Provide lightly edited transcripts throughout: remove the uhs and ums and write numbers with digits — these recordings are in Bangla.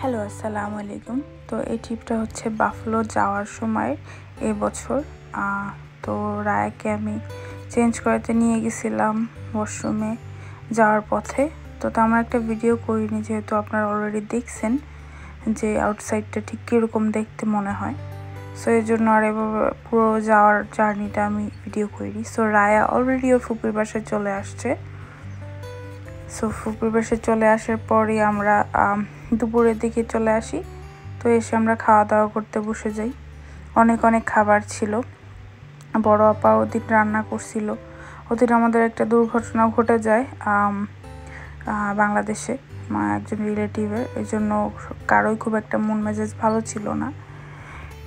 হ্যালো, আসসালামু আলাইকুম। তো এই ট্রিপটা হচ্ছে বাফলো যাওয়ার সময় এবছর। তো রায়াকে আমি চেঞ্জ করাতে নিয়ে গেছিলাম ওয়াশরুমে যাওয়ার পথে। তো তেমন একটা ভিডিও করিনি, যেহেতু আপনারা অলরেডি দেখছেন যে আউটসাইডটা ঠিক কীরকম দেখতে মনে হয়। সো এই জন্য আর এভাবে পুরো যাওয়ার জার্নিটা আমি ভিডিও করিনি। সো রায়া অলরেডি ওর ফুপির বাসায় চলে আসছে। সো ফুপির বাসায় চলে আসার পরই আমরা দুপুরের দিকে চলে আসি। তো এসে আমরা খাওয়া দাওয়া করতে বসে যাই। অনেক খাবার ছিল। বড় আপা ওদিন রান্না করছিল। ওদিন আমাদের একটা দুর্ঘটনা ঘটে যায় বাংলাদেশে একজন রিলেটিভের। এই জন্য কারোই খুব একটা মন মেজাজ ভালো ছিল না,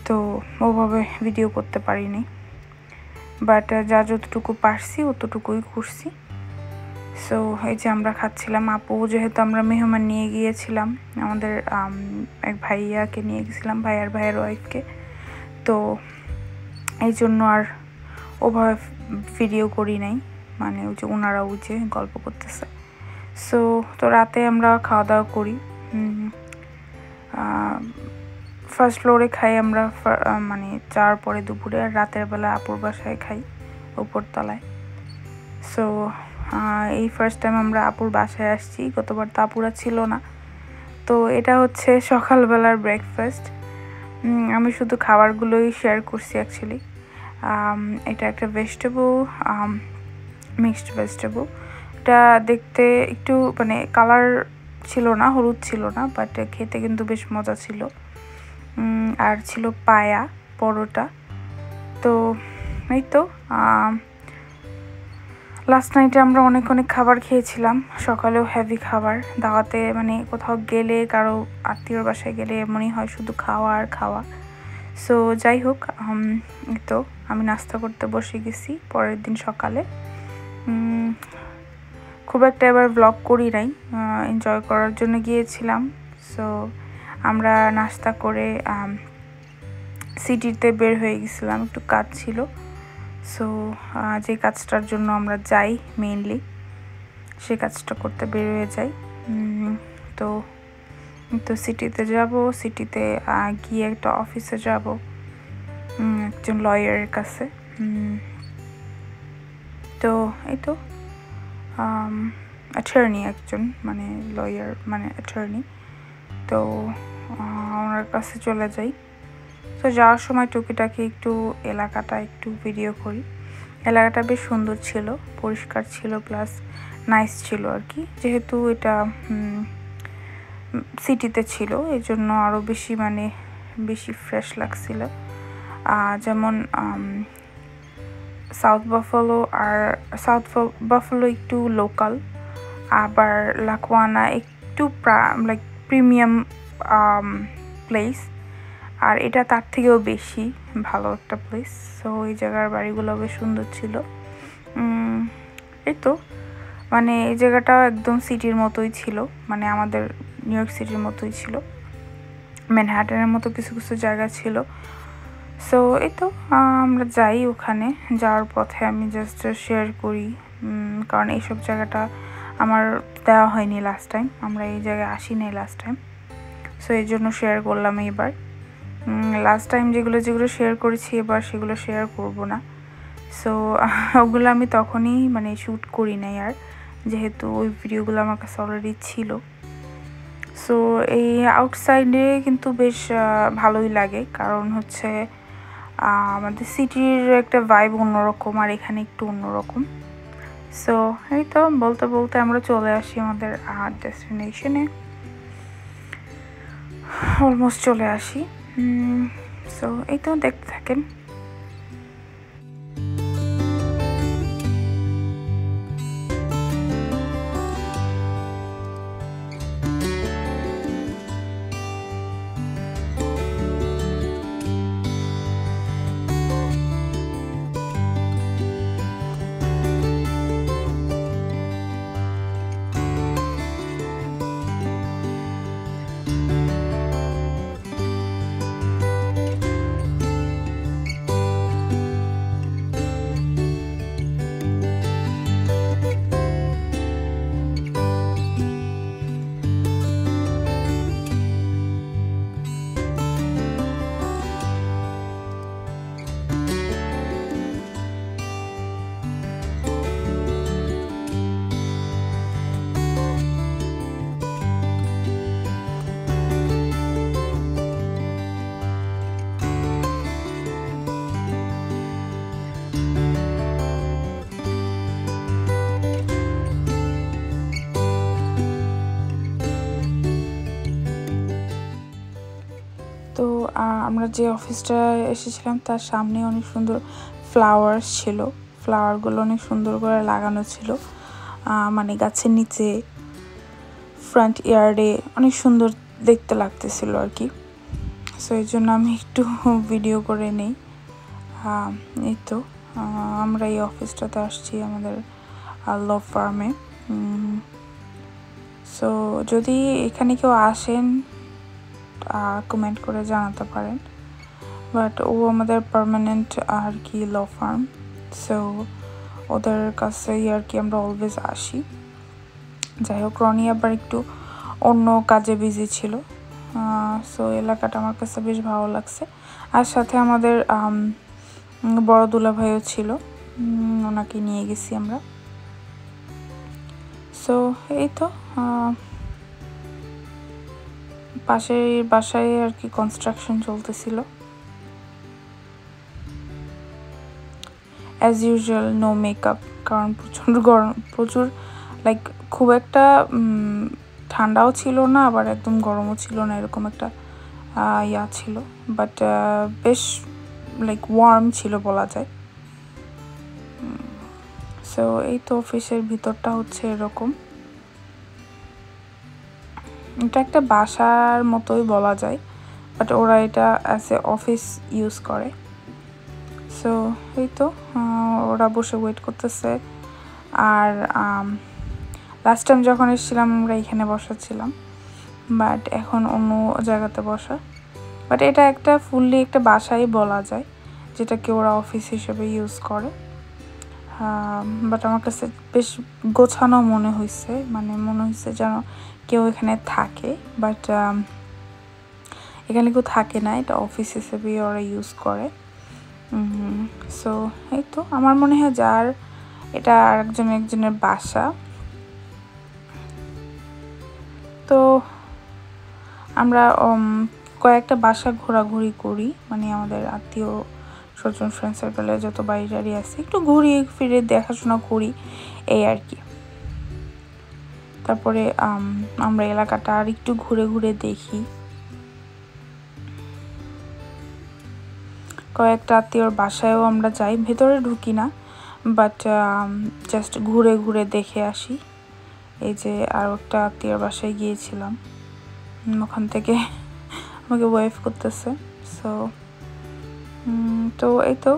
তো ওভাবে ভিডিও করতে পারিনি। বাট যা যতটুকু পারছি অতটুকুই করছি। সো এই যে আমরা খাচ্ছিলাম। আপু যেহেতু আমরা মেহমান নিয়ে গিয়েছিলাম, আমাদের এক ভাইয়াকে নিয়ে গেছিলাম, ভাইয়ের ওয়াইফকে, তো এই জন্য আর ওভাবে ভিডিও করি নাই। মানে ওই যে ওনারা ওই যে গল্প করতেছে। তো রাতে আমরা খাওয়া দাওয়া করি। ফার্স্ট ফ্লোরে খাই আমরা, মানে যাওয়ার পরে দুপুরে, আর রাতের বেলা আপুর বাসায় খাই উপরতলায়। সো এই ফার্স্ট টাইম আমরা আপুর বাসায় আসছি, গতবার তো আপুরা ছিল না। তো এটা হচ্ছে সকালবেলার ব্রেকফাস্ট। আমি শুধু খাবারগুলোই শেয়ার করছি অ্যাকচুয়ালি। এটা একটা ভেজিটেবল, মিক্সড ভেজিটেবল। এটা দেখতে একটু মানে কালার ছিল না, হলুদ ছিল না, বাট খেতে কিন্তু বেশ মজা ছিল। আর ছিল পায়া, পরোটা। তো এই তো লাস্ট নাইটে আমরা অনেক খাবার খেয়েছিলাম। সকালেও হেভি খাবার। দাওয়াতে মানে কোথাও গেলে, কারো আত্মীয়র বাসায় গেলে এমনই হয়, শুধু খাওয়া আর খাওয়া। সো যাই হোক, এই তো আমি নাস্তা করতে বসে গেছি পরের দিন সকালে। খুব একটা এবার ব্লগ করি নাই, এনজয় করার জন্য গিয়েছিলাম। সো আমরা নাস্তা করে সিটিতে বের হয়ে গেছিলাম, একটু কাজ ছিল। সো যে কাজটার জন্য আমরা যাই মেইনলি, সে কাজটা করতে বের হয়ে যাই। তো সিটিতে যাব। সিটিতে গিয়ে একটা অফিসে যাব, একজন লয়ারের কাছে। তো এই তো অ্যাটর্নি, একজন মানে লয়ার মানে অ্যাটর্নি। তো ওনার কাছে চলে যাই। তো যাওয়ার সময় টুকিটাকি একটু এলাকাটা একটু ভিডিও করি। এলাকাটা বেশ সুন্দর ছিল, পরিষ্কার ছিল, প্লাস নাইস ছিল আর কি। যেহেতু এটা সিটিতে ছিল, এই জন্য আরও বেশি ফ্রেশ লাগছিল। যেমন সাউথ বাফালো একটু লোকাল, আবার লাকওয়ানা একটু লাইক প্রিমিয়াম প্লেস, আর এটা তার থেকেও বেশি ভালো একটা প্লেস। সো এই জায়গার বাড়িগুলো বেশ সুন্দর ছিল। এই তো মানে এই জায়গাটাও একদম সিটির মতোই ছিল, মানে আমাদের নিউ ইয়র্ক সিটির মতোই ছিল, ম্যানহাটনের মতো কিছু জায়গা ছিল। সো এই তো আমরা যাই। ওখানে যাওয়ার পথে আমি জাস্ট শেয়ার করি, কারণ এইসব জায়গাটা আমার দেওয়া হয়নি লাস্ট টাইম, আমরা এই জায়গায় আসি নাই লাস্ট টাইম। সো এই জন্য শেয়ার করলাম এইবার। লাস্ট টাইম যেগুলো শেয়ার করেছি এবার সেগুলো শেয়ার করব না। সো ওগুলো আমি তখনই মানে শ্যুট করি নাই আর, যেহেতু ওই ভিডিওগুলো আমার কাছে অলরেডি ছিল। সো এই আউটসাইডে কিন্তু বেশ ভালোই লাগে, কারণ হচ্ছে আমাদের সিটির একটা ভাইব অন্যরকম, আর এখানে একটু অন্যরকম। সো এই তো বলতে আমরা চলে আসি আমাদের ডেস্টিনেশনে, অলমোস্ট চলে আসি। সো এই তো দেখতে থাকেন। তো আমরা যে অফিসটা এসেছিলাম তার সামনে অনেক সুন্দর ফ্লাওয়ার্স ছিল, ফ্লাওয়ারগুলো অনেক সুন্দর করে লাগানো ছিল, মানে গাছের নিচে ফ্রন্ট ইয়ার্ডে অনেক সুন্দর দেখতে লাগতেছিল আর কি। সো এই জন্য আমি একটু ভিডিও করে নেই। এই তো আমরা এই অফিসটাতে আসছি আমাদের ল ফার্মে। সো যদি এখানে কেউ আসেন কমেন্ট করে জানাতে পারেন, বাট ও আমাদের পার্মানেন্ট আর কি ল ফার্ম। সো ওদের কাছেই আর কি আমরা অলওয়েজ আসি। যাই হোক, রনি আবার একটু অন্য কাজে বিজি ছিল। সো এলাকাটা আমার কাছে বেশ ভালো লাগছে। আর সাথে আমাদের বড় দুলাভাইও ছিল, ওনাকে নিয়ে গেছি আমরা। সো এই তো পাশের বাসায় আর কি কনস্ট্রাকশন চলতেছিল। অ্যাজ ইউজুয়াল নো মেকআপ, কারণ প্রচণ্ড গরম, প্রচুর লাইক খুব একটা ঠান্ডাও ছিল না আবার একদম গরমও ছিল না, এরকম একটা ইয়া ছিল। বাট বেশ লাইক ওয়ার্ম ছিল বলা যায়। সো এই তো অফিসের ভিতরটা হচ্ছে এরকম। এটা একটা বাসার মতোই বলা যায়, বাট ওরা এটা অ্যাজ এ অফিস ইউজ করে। সো এই তো ওরা বসে ওয়েট করতেছে। আর লাস্ট টাইম যখন এসেছিলাম আমরা এখানে বসাচ্ছিলাম, বাট এখন অন্য জায়গাতে বসা। বাট এটা একটা ফুললি একটা বাসাই বলা যায়, যেটাকে ওরা অফিস হিসেবে ইউজ করে। বাট আমার কাছে বেশ গোছানো মনে হয়েছে, মানে মনে হয়েছে যেন কেউ এখানে থাকে, বাট এখানে কেউ থাকে না, এটা অফিস হিসেবেই ওরা ইউজ করে। সো এই তো আমার মনে হয় যার এটা একজনের বাসা। তো আমরা কয়েকটা বাসা ঘোরাঘুরি করি, মানে আমাদের আত্মীয় স্বজন ফ্রেন্ড সার্কেলে যত বাড়ি টাড়ি আছে একটু ঘুরি ফিরে দেখাশোনা করি, এই আর কি। তারপরে আমরা এলাকাটা আর একটু ঘুরে ঘুরে দেখি। কয়েকটা আত্মীয়র বাসায়ও আমরা যাই, ভেতরে ঢুকি না, বাট জাস্ট ঘুরে ঘুরে দেখে আসি। এই যে আর একটা আত্মীয়র বাসায় গিয়েছিলাম, ওখান থেকে আমাকে ওয়েভ করতেছে। সো তো এই তো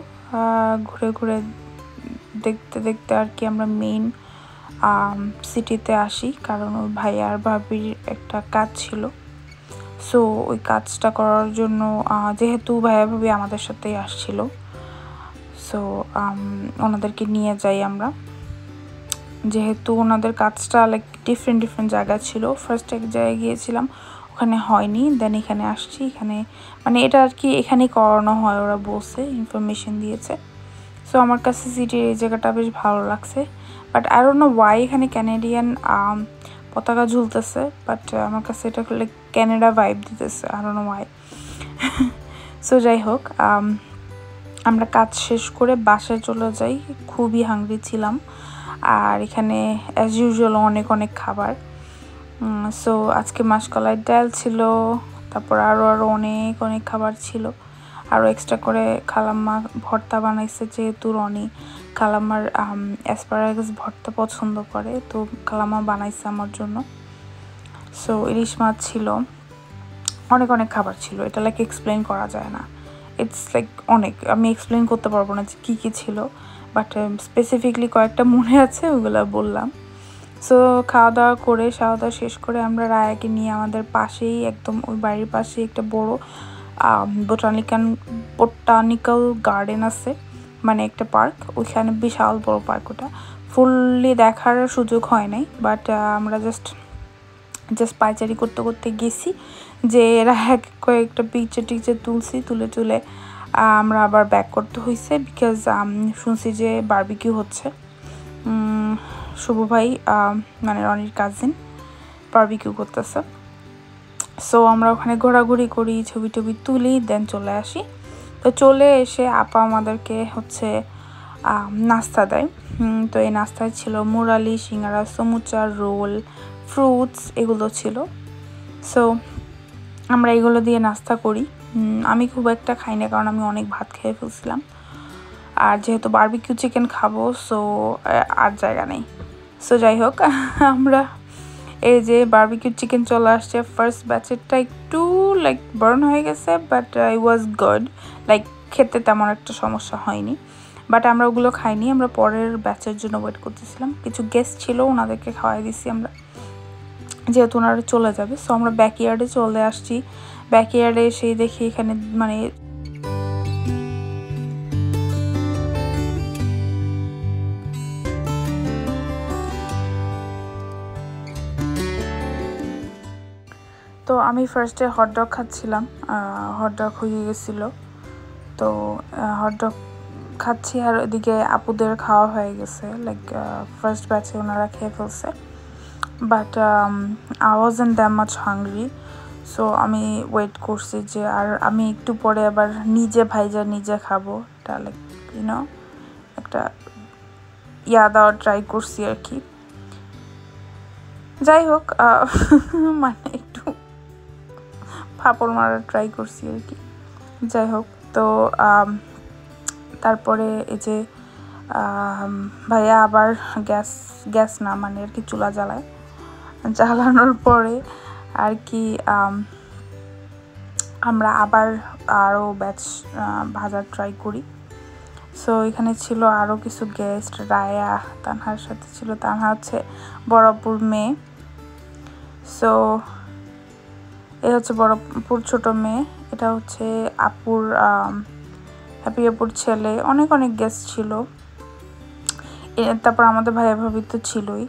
ঘুরে ঘুরে দেখতে দেখতে আর কি আমরা মেইন সিটিতে আসি, কারণ ওই ভাই আর ভাবির একটা কাজ ছিল। সো ওই কাজটা করার জন্য যেহেতু ভাইয়া ভাবি আমাদের সাথেই আসছিল, সো ওনাদেরকে নিয়ে যাই আমরা। যেহেতু ওনাদের কাজটা লাইক ডিফারেন্ট জায়গা ছিল, ফার্স্ট এক জায়গায় গিয়েছিলাম, ওখানে হয়নি, দেন এখানে আসছি। এখানে মানে এটা আর কি এখানেই করানো হয়, ওরা বলছে, ইনফরমেশন দিয়েছে। সো আমার কাছে সিটির এই জায়গাটা বেশ ভালো লাগছে, but I don't know Y এখানে ক্যানাডিয়ান পতাকা ঝুলতেছে, বাট আমার কাছে এটা লাইক ক্যানাডা ভাইব দিতেছে, I don't know Y. So যাই হোক, আমরা কাজ শেষ করে বাসায় চলে যাই, খুবই হাংরি ছিলাম। আর এখানে অ্যাজ ইউজুয়াল অনেক খাবার। সো আজকে মাসকলাইয়ের ডাল ছিল, তারপর আরও অনেক খাবার ছিল। আরও এক্সট্রা করে খালাম্মা ভর্তা বানাইছে, যেহেতু রনি খালাম্মার অ্যাসপারাগাস ভর্তা পছন্দ করে, তো খালাম্মা বানাইছে আমার জন্য। সো ইলিশ মাছ ছিল, অনেক খাবার ছিল, এটা লাইক এক্সপ্লেন করা যায় না, ইটস লাইক অনেক, আমি এক্সপ্লেন করতে পারবো না যে কী ছিল, বাট স্পেসিফিকলি কয়েকটা মনে আছে, ওগুলো বললাম। সো খাওয়া দাওয়া শেষ করে আমরা রায়াকে নিয়ে আমাদের পাশেই, একদম ওই বাড়ির পাশেই একটা বড় বোটানিক্যাল গার্ডেন আছে, মানে একটা পার্ক, ওইখানে বিশাল বড় পার্ক। ওটা ফুললি দেখার সুযোগ হয় নাই, বাট আমরা জাস্ট পায়চারি করতে করতে গেছি, যে এরা কয়েকটা পিকচার তুলে আমরা আবার ব্যাক করতে হয়েছে, বিকজ শুনছি যে বারবিকিউ হচ্ছে। শুভ ভাই মানে রনির কাজিন বারবিকিউ করতেছে। সো আমরা ওখানে ঘোরাঘুরি করি, ছবি তুলি, দেন চলে আসি। তো চলে এসে আপা আমাদেরকে হচ্ছে নাস্তা দেয়। তো এই নাস্তায় ছিল মুরালি, সিঙ্গারা, সমুচা, রোল, ফ্রুটস, এগুলো ছিল। সো আমরা এগুলো দিয়ে নাস্তা করি। আমি খুব একটা খাই না, কারণ আমি অনেক ভাত খেয়ে ফেলছিলাম। আর যেহেতু বারবিকিউ চিকেন খাবো, সো আর জায়গা নেই। সো যাই হোক, আমরা এই যে বারবিকিউ চিকেন চলে আসছে। ফার্স্ট ব্যাচেরটা একটু লাইক বার্ন হয়ে গেছে, but it was good, like খেতে তেমন একটা সমস্যা হয়নি। বাট আমরা ওগুলো খাইনি, আমরা পরের ব্যাচের জন্য ওয়েট করতেছিলাম। কিছু গেস্ট ছিল, ওনাদেরকে খাওয়াই দিছি আমরা, যেহেতু ওনারা চলে যাবে। সো আমরা ব্যাকইয়ার্ডে চলে আসছি। ব্যাকইয়ার্ডে এসেই দেখি এখানে মানে তো আমি ফার্স্টে হটডগ খাচ্ছিলাম, হটডগ হয়ে গেছিলো। তো হটডগ খাচ্ছি, আর ওইদিকে আপুদের খাওয়া হয়ে গেছে, লাইক ফার্স্ট ব্যাচে ওনারা খেয়ে ফেলছে। But I wasn't that much hungry. So আমি ওয়েট করছি যে আর আমি একটু পরে আবার নিজে ভাইজা নিজে খাবো, এটা লাইক ইউনো একটা দেওয়ার ট্রাই করছি আর কি। যাই হোক, মানে একটু ফাপড় মারার ট্রাই করছি আর কি। যাই হোক, তো তারপরে এই যে ভাইয়া আবার গ্যাস না মানে আর কি চুলা জ্বালানোর পরে আর কি আমরা আবার আরও ব্যাচ ভাজার ট্রাই করি। সো এখানে ছিল আরও কিছু গেস্ট, রায়া তানহার সাথে ছিল। তানহা হচ্ছে বড়পুর মেয়ে। সো এ হচ্ছে বড়পুর ছোট মেয়ে, এটা হচ্ছে আপুর হ্যাপি আপুর ছেলে। অনেক অনেক গেস্ট ছিল। তারপর আমাদের ভাইয়া ভাবি তো ছিলই।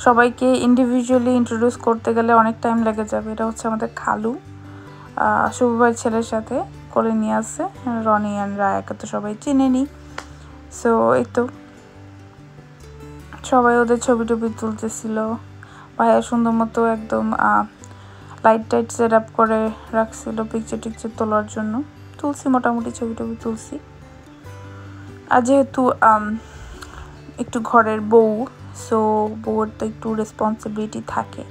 সবাইকে ইন্ডিভিজুয়ালি ইন্ট্রোডিউস করতে গেলে অনেক টাইম লেগে যাবে। এটা হচ্ছে আমাদের খালু, শুভ ভাইয়ের ছেলের সাথে কোলে নিয়ে আসছে। রনি অ্যান্ড রায়াকে তো সবাই চিনেনি। সো এই তো সবাই ওদের ছবি টবি তুলতেছিল। ভাইয়া সুন্দর মতো একদম লাইট টাইট সেট আপ করে রাখছিল পিকচার টিকচার তোলার জন্য। তুলছি, মোটামুটি ছবি টবি তুলছি। আর যেহেতু একটু ঘরের বউ, সো বউয়ের তো একটু রেসপন্সিবিলিটি থাকে,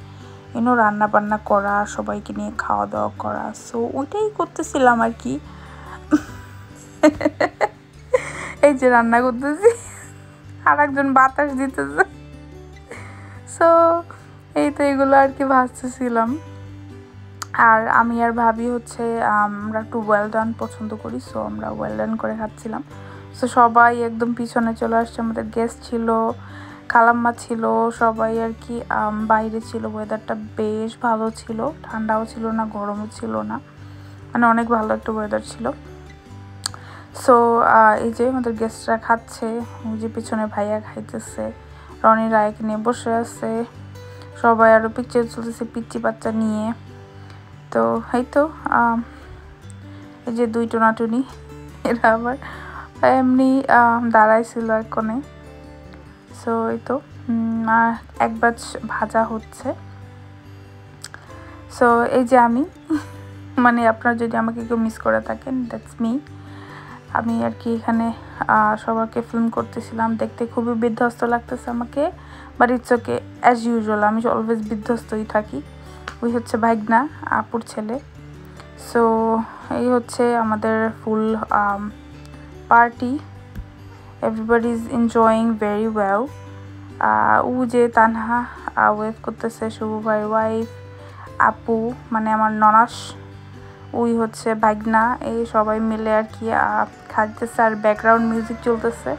রান্না বান্না করা, সবাইকে নিয়ে খাওয়া দাওয়া করা। সো ওইটাই করতেছিলাম আর কি। এই যে রান্না করতেছি, আর একজন বাতাস দিতেছে। সো এই তো এগুলো আর কি ভাজতেছিলাম। আর আমি আর ভাবি হচ্ছে আমরা একটু ওয়েল ডান পছন্দ করি, সো আমরা ওয়েল ডান করে খাচ্ছিলাম। সো সবাই একদম পিছনে চলে আসছে। আমাদের গেস্ট ছিল, খালাম্মা ছিল, সবাই আর কি বাইরে ছিল। ওয়েদারটা বেশ ভালো ছিল, ঠান্ডাও ছিল না, গরমও ছিল না, মানে অনেক ভালো একটা ওয়েদার ছিল। সো এই যে আমাদের গেস্টরা খাচ্ছে, ওই যে পিছনে ভাইয়া খাইতেছে, রনি রায়কে নিয়ে বসে আছে, সবাই আরও পিকচার চলতেছে পিচ্চি বাচ্চা নিয়ে। তো এই তো এই যে দুই টোনাটুনি, এরা আবার এমনি দাঁড়াইছিল এক কোণে। সো এই তো এক ব্যাচ ভাজা হচ্ছে। সো এই যে আমি, মানে আপনারা যদি আমাকে কেউ মিস করে থাকেন, দ্যাটস মি। আমি আর কি এখানে সবাইকে ফিল্ম করতেছিলাম। দেখতে খুবই বিধ্বস্ত লাগতেছে আমাকে, but it's okay, as usual আমি অলওয়েজ বিধ্বস্তই থাকি। ওই হচ্ছে ভাইগনা, আপুর ছেলে। সো এই হচ্ছে আমাদের full party. Everybody is enjoying very well. ও যে তানহা ওয়েভ করতেছে, শুভ ভাই ওয়াইফ, আপু মানে আমার ননাস, ওই হচ্ছে ভাগনা, এই সবাই মিলে আর কি খাইতেছে, আর ব্যাকগ্রাউন্ড মিউজিক চলতেছে।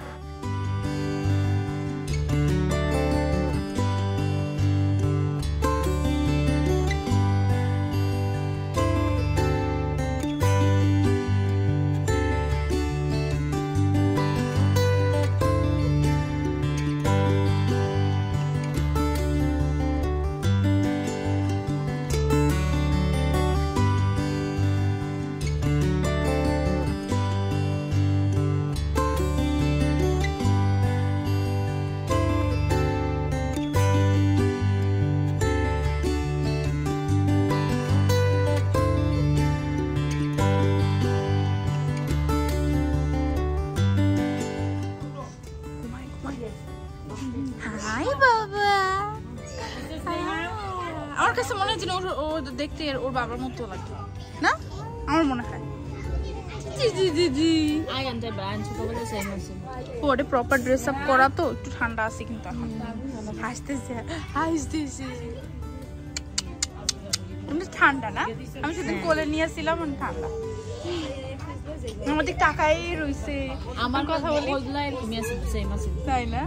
দেখতে ওর বাবার মতো লাগে না, আমার মনে হয়। জি জি জি জি ওটা প্রপার ড্রেস আপ করা তো, একটু ঠান্ডা আছে কিন্তু এখন। হাসতেছে হাসতেছে, ঠান্ডা না? আমি সেদিন কোলে নিয়েছিলাম, ঠান্ডা। আমাদের টাকাই রইছে, আমার কথা বলি তাই না?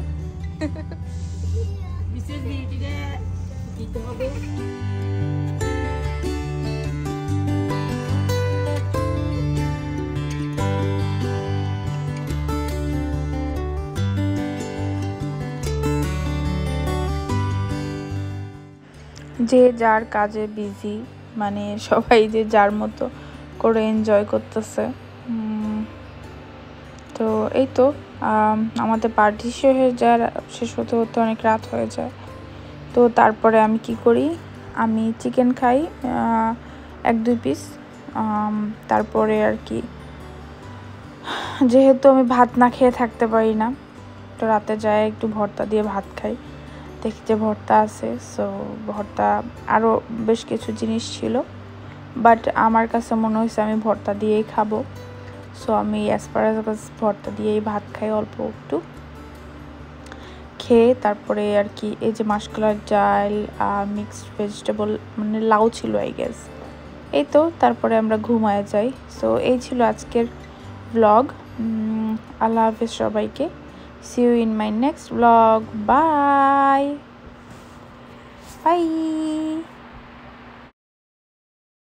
যে যার কাজে বিজি, মানে সবাই যে যার মতো করে এনজয় করতেছে। তো এই তো আমাদের পার্টি শেষ হতে হতে অনেক রাত হয়ে যায়। তো তারপরে আমি কি করি, আমি চিকেন খাই 1-2 পিস। তারপরে আর কি, যেহেতু আমি ভাত না খেয়ে থাকতে পারি না, তো রাতে যায় একটু ভর্তা দিয়ে ভাত খাই। দেখি যে ভর্তা আছে, সো ভর্তা আরও বেশ কিছু জিনিস ছিল, বাট আমার কাছে মনে হয়েছে আমি ভর্তা দিয়েই খাবো। সো আমি অ্যাসপারাগাস ভর্তা দিয়েই ভাত খাই, অল্প একটু খেয়ে তারপরে আর কি এই যে মাসকলার ডাল মিক্সড ভেজিটেবল, মানে লাউ ছিল আই গেস, এই তো। তারপরে আমরা ঘুমায় যাই। সো এই ছিল আজকের ব্লগ। আল্লাহ হাফেজ সবাইকে। See you in my next vlog. Bye. Bye.